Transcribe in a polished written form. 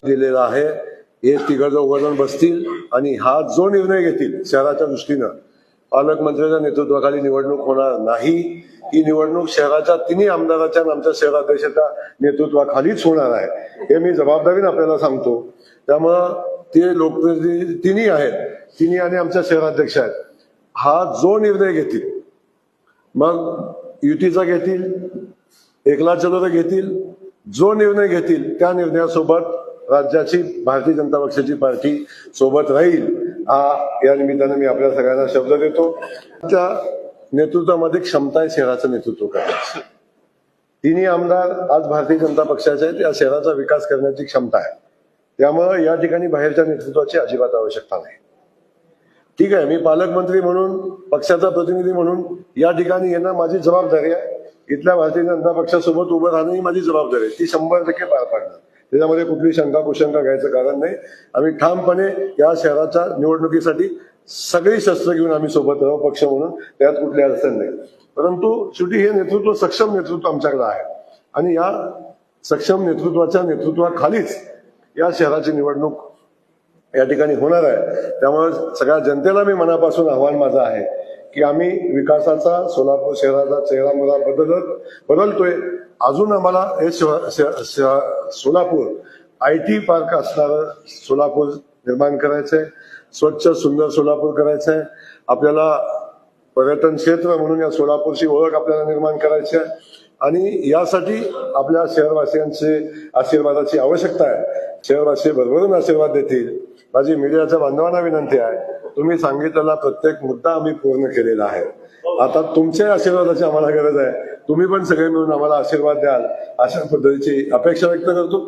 दिलेला आहे. हे तिघ चौघजण बसतील आणि हा जो निर्णय घेतील शहराच्या दृष्टीनं, पालकमंत्र्यांच्या नेतृत्वाखाली निवडणूक होणार नाही. ही निवडणूक शहराच्या तिन्ही आमदाराच्या आणि आमच्या शहराध्यक्षाच्या नेतृत्वाखालीच होणार आहे, हे मी जबाबदारीने आपल्याला सांगतो. त्यामुळं ते लोकप्रतिनिधी तिन्ही आहेत, तिन्ही आणि आमच्या शहराध्यक्ष आहेत. हा जो निर्णय घेतील, मग युतीचा घेतील, एकला चलो घेतील, जो निर्णय घेतील त्या निर्णयासोबत राज्याची भारतीय जनता पक्षाची पार्टी सोबत राहील. या निमित्तानं मी आपल्या सगळ्यांना शब्द देतो. त्या नेतृत्वामध्ये क्षमता आहे शहराचं नेतृत्व करण्याची. तिन्ही आमदार आज भारतीय जनता पक्षाचे आहेत, या शहराचा विकास करण्याची क्षमता आहे. त्यामुळे या ठिकाणी बाहेरच्या नेतृत्वाची अजिबात आवश्यकता नाही. ठीक आहे, मी पालकमंत्री म्हणून, पक्षाचा प्रतिनिधी म्हणून या ठिकाणी येणं माझी जबाबदारी आहे. इथल्या भारतीय जनता पक्षासोबत उभं राहणं ही माझी जबाबदारी आहे. ती 100% पार पाडणं, त्याच्यामध्ये कुठली शंका कुशंका घ्यायचं कारण नाही. आम्ही ठामपणे या शहराच्या निवडणुकीसाठी सगळी शस्त्र घेऊन आम्ही सोबत राहू पक्ष म्हणून, त्यात कुठली अडचण नाही. परंतु शेवटी हे नेतृत्व सक्षम नेतृत्व आमच्याकडे आहे आणि या सक्षम नेतृत्वाच्या नेतृत्वाखालीच या शहराची निवडणूक या ठिकाणी होणार आहे. त्यामुळे सगळ्या जनतेला मी मनापासून आव्हान माझं आहे की आम्ही विकासाचा सोलापूर शहराचा चेहरा मला बदलतोय. अजून आम्हाला हे सोलापूर IT पार्क असणारं सोलापूर निर्माण करायचंय, स्वच्छ सुंदर सोलापूर करायचंय. आपल्याला पर्यटन क्षेत्र म्हणून या सोलापूरची ओळख आपल्याला निर्माण करायची आहे आणि यासाठी आपल्या शहरवासियांचे आशीर्वादाची आवश्यकता आहे. शहरवासी भरभरून आशीर्वाद देतील. माझी मीडियाच्या बांधवांना विनंती आहे, तुम्ही सांगितलेला प्रत्येक मुद्दा आम्ही पूर्ण केलेला आहे. आता तुमच्या आशीर्वादाची आम्हाला गरज आहे. तुम्ही पण सगळे मिळून आम्हाला आशीर्वाद द्याल अशा पद्धतीची अपेक्षा व्यक्त करतो.